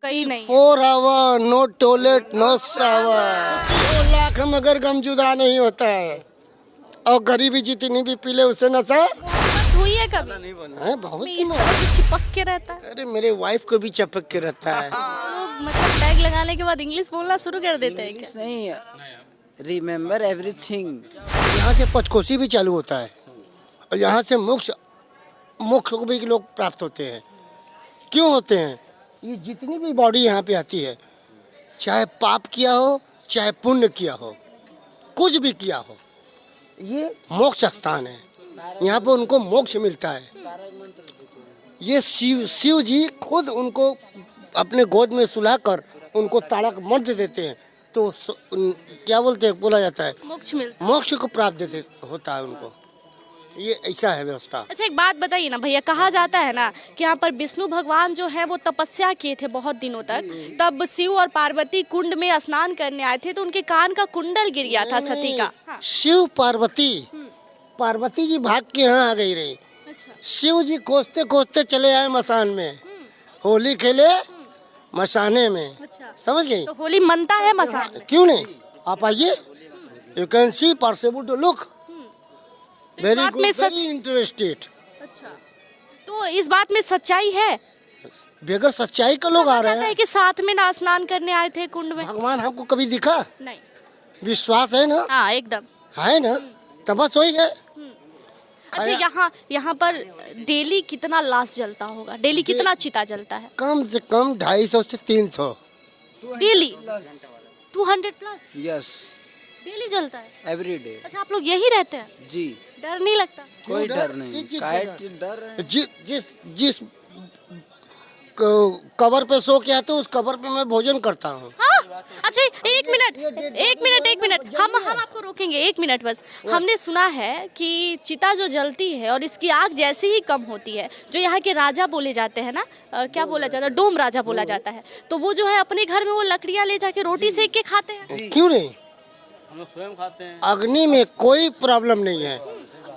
कहीं नहीं है। 4 hour no toilet no shower. 2 lakh में अगर गमजुदा नहीं होता है और गरीबी जितनी भी पी ले उससे नशा मोहब्बत हुई है कभी? है बहुत में सी इस तरह से चिपक के रहता है। अरे मेरे वाइफ को भी चपक के रहता है। लोग मतलब टैग लगाने के बाद इंग्लिश बोलना शुरू कर देते हैं क्या? नहीं, रिमेम्बर एवरीथिंग। यहाँ से पंचकोशी भी चालू होता है और यहाँ से मोक्ष को भी लोग प्राप्त होते हैं। क्यों होते हैं? ये जितनी भी बॉडी यहाँ पे आती है, चाहे पाप किया हो चाहे पुण्य किया हो, कुछ भी किया हो, ये मोक्ष स्थान है। यहाँ पे उनको मोक्ष मिलता है। ये शिव जी खुद उनको अपने गोद में सुलाकर उनको ताड़क मंत्र देते हैं, तो क्या बोलते हैं, बोला जाता है मोक्ष मिलता। मोक्ष को प्राप्त देते होता है उनको। ये ऐसा है व्यवस्था। अच्छा एक बात बताइए ना भैया, कहा जाता है ना कि यहाँ पर विष्णु भगवान जो है वो तपस्या किए थे बहुत दिनों तक, तब शिव और पार्वती कुंड में स्नान करने आए थे तो उनके कान का कुंडल गिर गया था सती का। हाँ। शिव पार्वती जी भाग के यहाँ आ गई रही। अच्छा। शिव जी खोजते खोजते चले आए मसान में, होली खेले मसाने में। अच्छा। समझ गई? तो होली मनता है मसान में? क्यों नहीं, आप आइए, you can see possible to look very बात गुड, में सच। Very interested. अच्छा, तो इस बात में सच्चाई है? बगैर सच्चाई का लोग आ रहे कहता है हैं। कि साथ में ना स्नान करने आए थे कुंड में। भगवान हमको कभी दिखा? नहीं। विश्वास है ना? हाँ एकदम है ना? तब बस वही है। अच्छा यहाँ पर डेली कितना लाश जलता होगा? डेली कितना चिता जलता है? कम से कम 250 से 300। डेली 200 प्लस यस, डेली जलता है? Every day. अच्छा, आप लोग यही रहते हैं? जी, डर नहीं लगता? कोई डर? डर किस नहीं। चीज़ काहे का डर है? जिस कवर पे सो के आते उस कवर पे मैं भोजन करता हूँ। हाँ? अच्छा एक मिनट हम आपको रोकेंगे 1 मिनट बस। हमने सुना है कि चिता जो जलती है और इसकी आग जैसे ही कम होती है, जो यहाँ के राजा बोले जाते हैं ना, क्या बोला जाता है, डोम राजा बोला जाता है, तो वो जो है अपने घर में वो लकड़ियाँ ले जाके रोटी सेक के खाते हैं। क्यों नहीं? हम लोग स्वयं खाते हैं। अग्नि में कोई प्रॉब्लम नहीं है।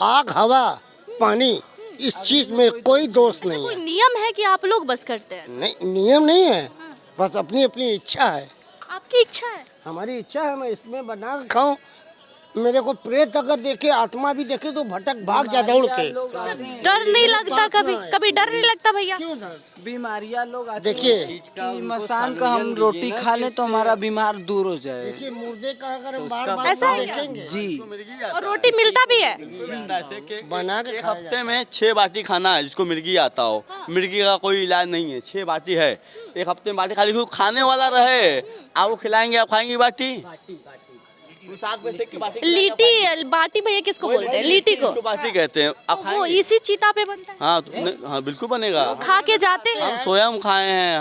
आग, हवा, पानी, इस चीज में कोई दोष नहीं कोई है। नियम है कि आप लोग बस करते हैं? नहीं, नियम नहीं है, बस अपनी अपनी इच्छा है। आपकी इच्छा है? हमारी इच्छा है, मैं इसमें बना के खाऊं। मेरे को प्रेत अगर देखे, आत्मा भी देखे तो भटक भाग जा दौड़ के। डर नहीं लगता कभी? कभी डर नहीं लगता भैया? क्यों डर? बीमारियां लोग आते देखिए, हैं कि मसान का हम रोटी खा लें तो हमारा बीमार दूर हो जाए। देखिए मुर्दे का अगर हम बार ऐसा बार है क्या? देखेंगे जी, और रोटी मिलता भी है? ऐसे कि बना के एक खाया हफ्ते में 6 बाटी खाना है जिसको मिर्गी आता हो। मिर्गी का कोई इलाज नहीं है, 6 बाटी है एक हफ्ते में। बाटी खाली कोई खाने वाला रहे, आपको खिलाएंगे, आप खाएंगे बाटी। 7 पैसे की बाटी लीटी बाटी भैया किसको बोलते हैं? लीटी को? बाटी कहते हैं। आप वो खाएंगे? इसी चीता पे बनता है? हाँ तो हाँ बिल्कुल बनेगा। खा के जाते हम हैं? स्वयं खाए हैं,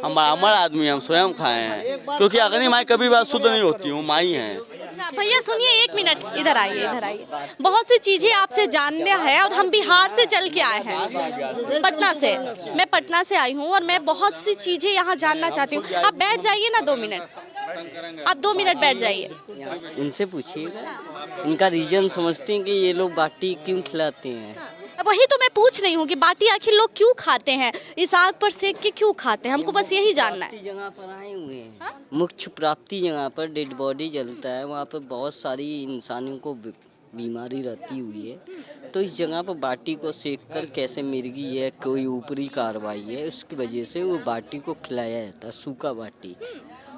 हम अमर आदमी, हम स्वयं खाए हैं, क्योंकि अग्नि माई कभी बात शुद्ध नहीं होती हूँ, माई है। अच्छा भैया सुनिए 1 मिनट, इधर आइए। बहुत सी चीजें आपसे जानना है और हम बिहार से चल के आए हैं, पटना से। मैं पटना से आई हूँ और मैं बहुत सी चीजें यहाँ जानना चाहती हूँ। आप बैठ जाइए ना 2 मिनट, आप 2 मिनट बैठ जाइए। इनसे पूछिएगा, इनका रीजन समझते हैं कि ये लोग बाटी क्यों खिलाते हैं। वही तो मैं पूछ रही हूँ कि बाटी आखिर लोग क्यों खाते हैं, इस आग पर सेक के क्यों खाते हैं, हमको बस यही जानना है। जगह पर आए हुए हैं, मोक्ष प्राप्ति जगह पर डेड बॉडी जलता है, वहाँ पर बहुत सारी इंसानों को बीमारी रहती हुई है, तो इस जगह पर बाटी को सेक कर कैसे मिर्गी है, कोई ऊपरी कार्रवाई है, उसकी वजह से वो बाटी को खिलाया जाता है, सूखा बाटी।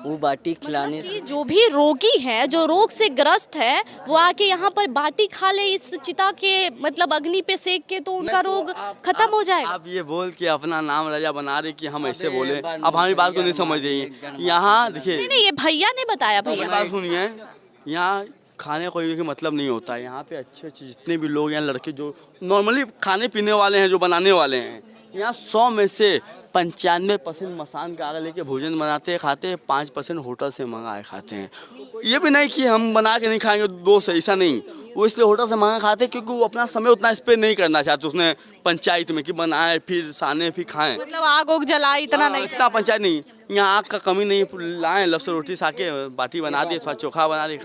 वो बाटी खिलाने से जो भी रोगी है, जो रोग से ग्रस्त है, वो आके यहाँ पर बाटी खा ले इस चिता के मतलब अग्नि पे सेक के, तो उनका रोग खत्म हो जाएगा। आप ये बोल के अपना नाम राजा बना रहे कि हम ऐसे बोले, अब हमारी बात को नहीं समझ रही है। यहाँ देखिए, नहीं ये भैया ने बताया। भैया बात सुनिए, यहाँ खाने कोई का मतलब नहीं होता है। यहाँ पे अच्छे अच्छे जितने भी लोग हैं, लड़के जो नॉर्मली खाने पीने वाले हैं, जो बनाने वाले हैं, यहाँ 100 में से 95% मसान का आग लेके भोजन बनाते हैं, खाते हैं, 5% होटल से मंगा खाते हैं। ये भी नहीं कि हम बना के नहीं खाएंगे, दोस्त ऐसा नहीं, वो इसलिए होटल से मंगा खाते हैं क्योंकि वो अपना समय उतना स्पेंड नहीं करना चाहते उसने पंचायत में कि बनाए फिर साने फिर खाएं। मतलब आग उग जलाए इतना नहीं? इतना पंचायत नहीं, यहाँ आग का कमी नहीं, लाए लफ्स रोटी साके बाटी बना दिए, थोड़ा चोखा बना दिए,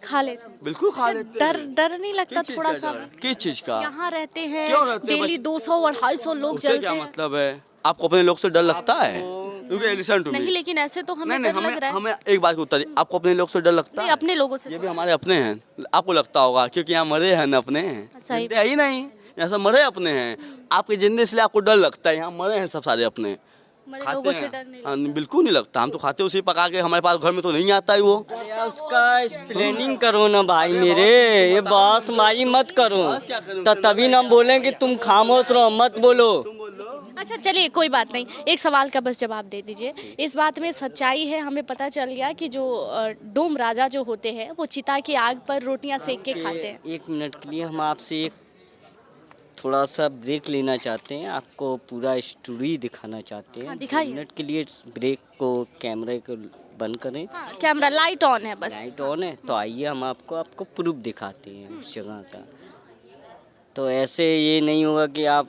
खा लेते? बिल्कुल खा लेते। डर नहीं लगता थोड़ा सा? किस चीज का? यहाँ रहते हैं क्यों रहते हैं? डेली 200 250 लोग उससे जलते क्या हैं। मतलब है? आपको अपने लोग से डर लगता है? You can listen to me. नहीं, लेकिन ऐसे तो हमें नहीं डर लग हमें रहा है। हमें एक बात का उत्तर दीजिए, आपको अपने लोग से डर लगता नहीं, है? अपने लोगों से ये तो- भी हमारे अपने हैं, आपको लगता होगा क्योंकि यहाँ मरे हैं ना अपने, सही। जिंदे है ही नहीं, यहाँ सब मरे अपने हैं। आपके जिंदे इसलिए आपको डर लगता है, यहाँ मरे हैं सब सारे अपने। मरे खाते लोगों से हैं। डर नहीं हाँ, बिल्कुल नहीं लगता, हम तो खाते उसी पका के, हमारे पास घर में तो नहीं आता है वो। या उसका एक्सप्लेनिंग करो ना भाई मेरे, ये बॉस मारी मत करो, तो तभी ना हम बोलें कि तुम खामोश रहो, मत बोलो। अच्छा चलिए, कोई बात नहीं, एक सवाल का बस जवाब दे दीजिए। इस बात में सच्चाई है, हमें पता चल गया कि जो डोम राजा जो होते हैं वो चिता की आग पर रोटियां सेक के खाते हैं। 1 मिनट के लिए हम आपसे एक थोड़ा सा ब्रेक लेना चाहते हैं, आपको पूरा स्टोरी दिखाना चाहते हैं। हाँ, दिखाइए। 2 मिनट के लिए ब्रेक को, कैमरे को बंद करें। हाँ, कैमरा लाइट ऑन है बस। लाइट ऑन है तो आइए हम आपको प्रूफ दिखाते हैं उस जगह का। तो ऐसे ये नहीं होगा कि आप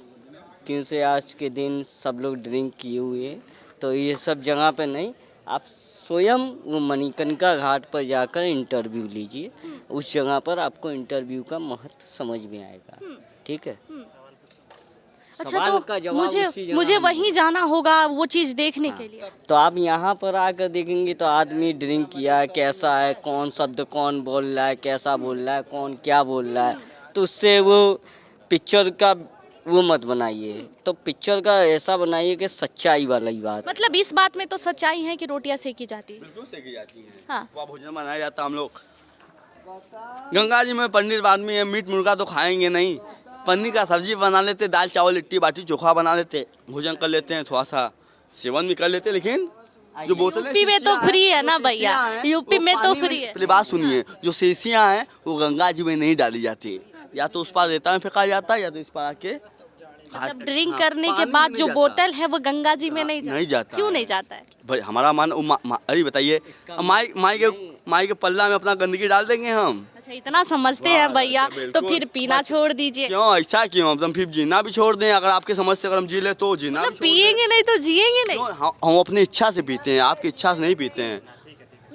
क्यों से आज के दिन सब लोग ड्रिंक किए हुए हैं, तो ये सब जगह पे नहीं, आप स्वयं वो मणिकर्णिका घाट पर जाकर इंटरव्यू लीजिए। उस जगह पर आपको इंटरव्यू का महत्व समझ में आएगा। ठीक है। अच्छा, सवाल का तो जवाब उसी जगह मुझे में वहीं जाना होगा वो चीज़ देखने के लिए। तो आप यहाँ पर आकर देखेंगे तो आदमी ड्रिंक किया है, कैसा है, कौन शब्द कौन बोल रहा है, कैसा बोल रहा है, कौन क्या बोल रहा है, तो उससे वो पिक्चर का वो मत बनाइए। तो पिक्चर का ऐसा बनाइए कि सच्चाई वाली बात। मतलब इस बात में तो सच्चाई है कि रोटियां सेकी जाती है। बिल्कुल सेकी जाती है। हाँ। वहाँ भोजन बनाया जाता है। हम लोग गंगा जी में पंडित आदमी है, मीट मुर्गा तो खाएंगे नहीं, पनीर का सब्जी बना लेते, दाल चावल लिट्टी बाटी चोखा बना लेते, भोजन कर लेते हैं, थोड़ा सा सेवन भी कर लेते, लेकिन जो बोतलें यूपी में तो शीशियाँ फ्री हैं, है ना जो भैया, शीशियाँ हैं, यूपी वो में तो पानी फ्री है। पहले बात सुनिए, जो शीशियाँ हैं वो गंगा जी में नहीं डाली जाती, या तो उस पार रेता में फेंका जाता है या तो इस पार आके मतलब ड्रिंक हाँ, करने के पानी बाद में जो नहीं बोतल है वो गंगा जी में नहीं नहीं जाता क्यों है। नहीं जाता है? भाई हमारा मान अरे बताइए, माई के पल्ला में अपना गंदगी डाल देंगे हम? अच्छा, इतना समझते हैं भैया, तो बिल्कुल। फिर पीना छोड़ दीजिए। क्यों ऐसा क्यों? हम फिर जीना भी छोड़ दें? अगर आपके समझ से अगर हम जी ले तो जीना भी मतलब छोड़ दें। पिएंगे नहीं तो जिएंगे नहीं। क्यों? हम अपनी इच्छा से पीते हैं, आपकी इच्छा से नहीं पीते हैं।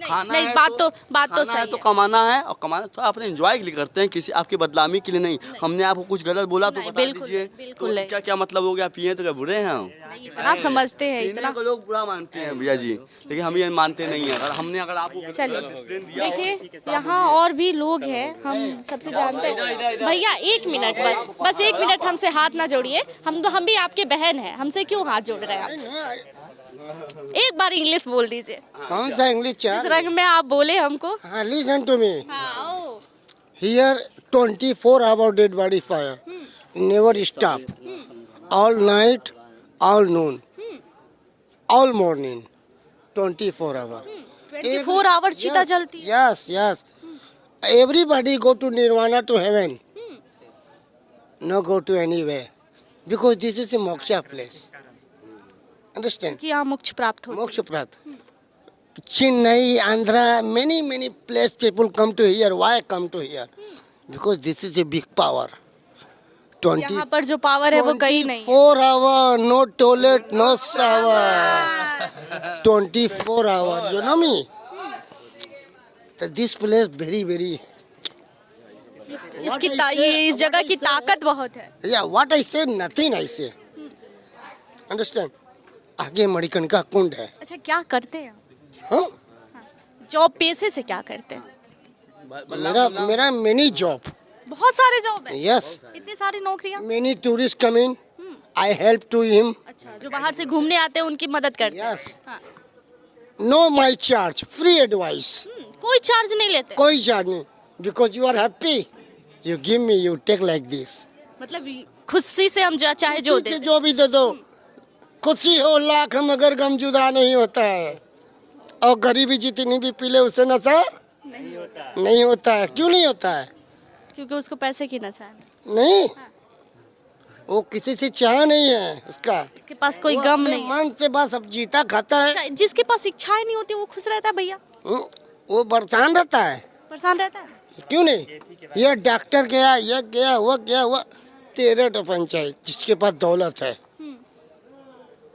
खाना नहीं, है बात तो खाना सही है तो है। कमाना है, और कमाना तो अपने एंजॉय के लिए करते हैं, किसी आपकी बदनामी के लिए नहीं। हमने आपको कुछ गलत बोला तो नहीं, बता बिल्कुल दीजिए। बिल्कुल तो नहीं। क्या क्या मतलब हो गया? पिए तो क्या बुरे हैं हम? नहीं, इतना समझते हैं, पीने इतना। को लोग बुरा मानते हैं भैया जी, लेकिन हम ये मानते नहीं है। अगर आपको चलिए डिसिप्लिन दिया हो- देखिए, यहाँ और भी लोग हैं, हम सबसे जानते हैं। भैया 1 मिनट, बस 1 मिनट हमसे हाथ ना जोड़िए, हम भी आपके बहन हैं, हमसे क्यों हाथ जोड़ रहे हैं आप? एक बार इंग्लिश बोल दीजिए, कौन सा इंग्लिश जिस चार? रंग में आप बोले हमको। हाँ, listen to me. हाँ, ओ, Here 24 hour dead body fire. Never stop. All night, all noon, all morning. 24 hour. 24 our चिता जलती है। Yes, yes. Everybody go to Nirvana to heaven. No go to anywhere. Because this is a moksha place. Understand? कि यहाँ मोक्ष प्राप्त हो। Moksha प्राप्त. Chennai, Andhra, many place people come to here. Why come to here? Because this is a big power. 20 यहाँ पर जो power है वो कहीं नहीं है। 4 hour, no toilet, no shower. 24 hour, you know me? This place very, ये इस जगह की ताकत बहुत है। yeah, what I say, nothing I say. Understand? आगे मणिकर्णिका कुंड है. अच्छा, क्या करते हैं? हाँ? जॉब पेशे से क्या करते हैं? मेरा many job. बहुत सारे जॉब है। Yes. इतनी सारी नौकरियां। Many tourists come in. I help to him. अच्छा, जो बाहर से घूमने आते हैं उनकी मदद करते हैं। Yes. हाँ। No my charge. Free advice. कोई चार्ज नहीं लेते। कोई चार्ज नहीं. Because you are happy. You give me, you take like this. मतलब खुशी से हम चाहे जो दे दें। जो भी दे दो. खुशी हो लाख मगर गम जुदा नहीं होता है. और गरीबी जितनी भी पी ले उससे नशा नहीं होता है. क्यों नहीं होता है? क्योंकि उसको पैसे की नशा है, नहीं. वो किसी से चाह नहीं है उसका. उसके पास कोई वो गम अपने नहीं है। मन से बस अब जीता खाता है. अच्छा, जिसके पास इच्छाएं नहीं होती वो खुश रहता है भैया, वो परेशान रहता है. परेशान रहता है। क्यों नहीं? ये डॉक्टर गया, ये गया, वो गया, वो तेरे तो पंचायत जिसके पास दौलत है.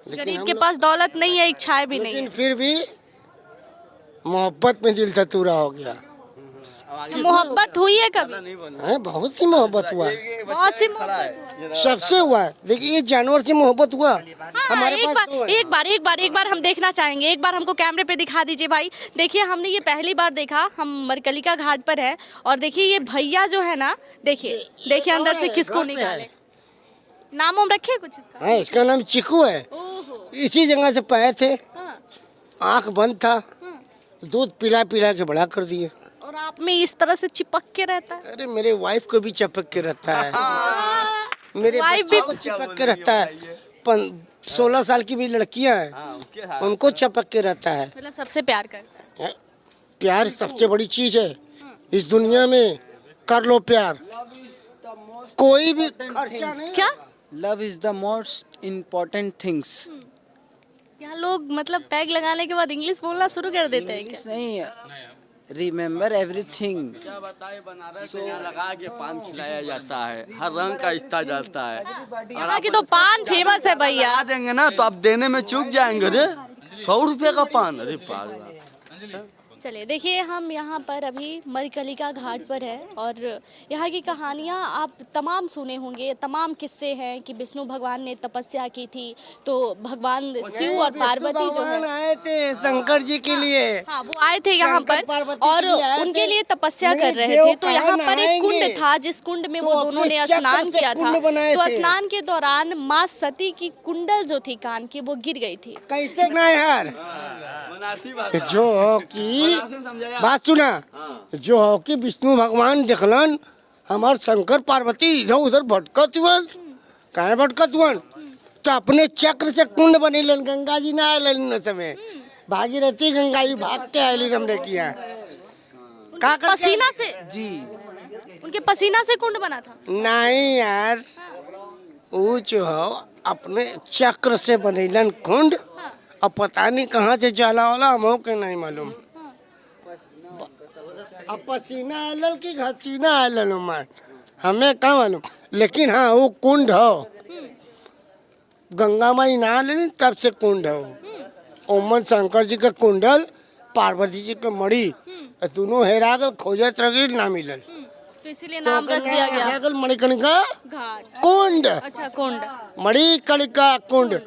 गरीब के पास दौलत नहीं है, इच्छाएं भी नहीं लेकिन है। फिर भी मोहब्बत में दिल धतूरा हो गया. मोहब्बत हुई है कभी? है बहुत सी मोहब्बत हुआ है, बहुत सी मोहब्बत। सबसे हुआ है। देखिए ये जानवर से मोहब्बत हुआ हमारे एक पास बार तो है। एक बार हम देखना चाहेंगे। एक बार हमको कैमरे पे दिखा दीजिए भाई। देखिए हमने ये पहली बार देखा, हम मरकलिका घाट पर है और देखिए ये भैया जो है ना, देखिए अंदर से किसको घर पे है। निकाले। नाम हम रखे कुछ इसका? हाँ इसका नाम चिकू है। ओहो। इसी जगह से पाए थे, हाँ, आंख बंद था, दूध पिला पिला के बड़ा कर दिए। और आप में इस तरह से चिपक के रहता है। अरे मेरे वाइफ को भी चपक के रहता है, मेरे वाइफ बच्चों भी- को चिपक के रहता है। 16 साल की भी लड़कियां हैं, उनको चपक के रहता है। मतलब सबसे प्यार करता है। प्यार सबसे बड़ी चीज है इस दुनिया में। कर लो प्यार, कोई भी खर्चा नहीं। क्या love is the most important things. यहाँ लोग मतलब पैग लगाने के बाद इंग्लिश बोलना शुरू कर देते हैं क्या? नहीं, रिमेम्बर एवरीथिंग। क्या बताए, बनारस में यहाँ लगा के पान खिलाया जाता है, हर रंग का इस्ता जाता है। यहाँ की तो पान फेमस है भैया। लगा देंगे ना तो आप देने में चूक जाएंगे। अरे 100 रुपये का पान, अरे पागल। चलिए देखिए हम यहाँ पर अभी मरकलिका घाट पर है और यहाँ की कहानियाँ आप तमाम सुने होंगे, तमाम किस्से हैं कि विष्णु भगवान ने तपस्या की थी तो भगवान शिव और पार्वती जो है, आए थे शंकर जी के लिए। हाँ वो आए थे यहाँ शंकर पर पार्वती और के लिए आए उनके थे। लिए तपस्या कर मेरे रहे देव थे। तो कहाँ यहाँ पर एक कुंड नहाएंगे? था जिस कुंड में तो वो दोनों अपने ने चक्र स्नान से किया था। कुंड बनाए तो थे। स्नान के दौरान माँ सती की कुंडल जो थी कान की वो गिर गई थी। कैसे ना यार, जो हो कि बात सुना, जो हो कि विष्णु भगवान देखलन हमार शंकर पार्वती इधर उधर भटकत हुअन, काहे भटकत हुअन, तो अपने चक्र से कुंड बनेलन। गंगा जी ना आयल समय, भागीरथी गंगा जी भाग के आयली हमरे किया का करके? पसीना से, जी, उनके पसीना से कुंड बना था। नहीं यार, वो जो हो अपने चक्र से बनेलन कुंड, अब पता नहीं कहाँ से जाला वाला हमको के नहीं मालूम। अब पसीना आयल की घसीना आयल हमें कहाँ मालूम, लेकिन हाँ वो कुंड हो, गंगा माई नहा लेनी तब से कुंड हो। ओमन शंकर जी का कुंडल, पार्वती जी का मणि, दोनों हेरा कर खोजत रही ना मिलल, तो इसीलिए नाम रख दिया गया मणिकर्णिका घाट। कुंड। अच्छा कुंड। मणिकर्णिका कुंड,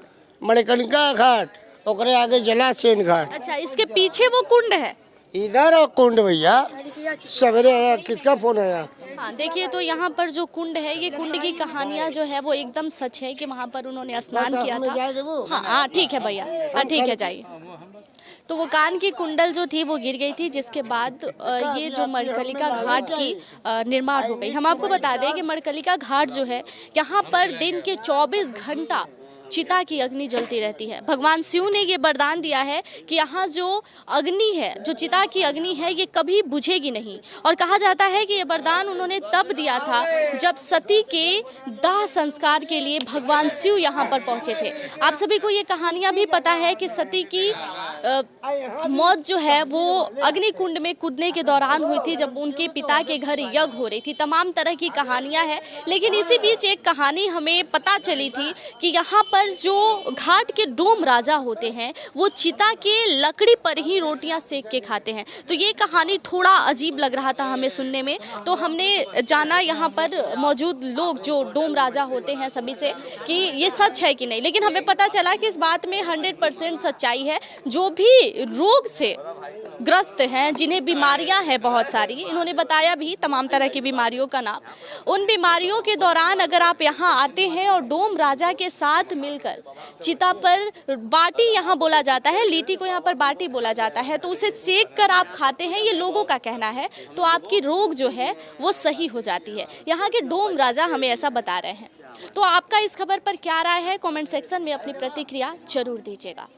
मणिकर्णिका घाट, ओकरे आगे जलाशय घाट। अच्छा इसके पीछे वो कुंड है। इधर और कुंड भैया। सवेरे आया, किसका फोन आया? हाँ देखिए तो यहाँ पर जो कुंड है, ये कुंड की कहानियाँ जो है वो एकदम सच है कि वहाँ पर उन्होंने स्नान किया था। हाँ हाँ ठीक है भैया, हाँ ठीक है जाइए। तो वो कान की कुंडल जो थी वो गिर गई थी, जिसके बाद ये जो मरकलिका घाट की निर्माण हो गई। हम आपको बता दें कि मरकलिका घाट जो है यहाँ पर दिन के 24 घंटा चिता की अग्नि जलती रहती है। भगवान शिव ने ये वरदान दिया है कि यहाँ जो अग्नि है, जो चिता की अग्नि है, ये कभी बुझेगी नहीं। और कहा जाता है कि ये वरदान उन्होंने तब दिया था जब सती के दाह संस्कार के लिए भगवान शिव यहाँ पर पहुँचे थे। आप सभी को ये कहानियाँ भी पता है कि सती की मौत जो है वो अग्नि कुंड में कूदने के दौरान हुई थी, जब उनके पिता के घर यज्ञ हो रही थी। तमाम तरह की कहानियाँ हैं, लेकिन इसी बीच एक कहानी हमें पता चली थी कि यहाँ पर जो घाट के डोम राजा होते हैं वो चिता के लकड़ी पर ही रोटियां सेक के खाते हैं। तो ये कहानी थोड़ा अजीब लग रहा था हमें सुनने में, तो हमने जाना यहाँ पर मौजूद लोग जो डोम राजा होते हैं सभी से कि ये सच है कि नहीं। लेकिन हमें पता चला कि इस बात में 100% सच्चाई है। जो भी रोग से ग्रस्त हैं, जिन्हें बीमारियां हैं बहुत सारी, इन्होंने बताया भी तमाम तरह की बीमारियों का नाम, उन बीमारियों के दौरान अगर आप यहाँ आते हैं और डोम राजा के साथ मिलकर चिता पर बाटी, यहाँ बोला जाता है लीटी को यहाँ पर बाटी बोला जाता है, तो उसे सेक कर आप खाते हैं, ये लोगों का कहना है, तो आपकी रोग जो है वो सही हो जाती है। यहाँ के डोम राजा हमें ऐसा बता रहे हैं। तो आपका इस खबर पर क्या राय है, कमेंट सेक्शन में अपनी प्रतिक्रिया जरूर दीजिएगा।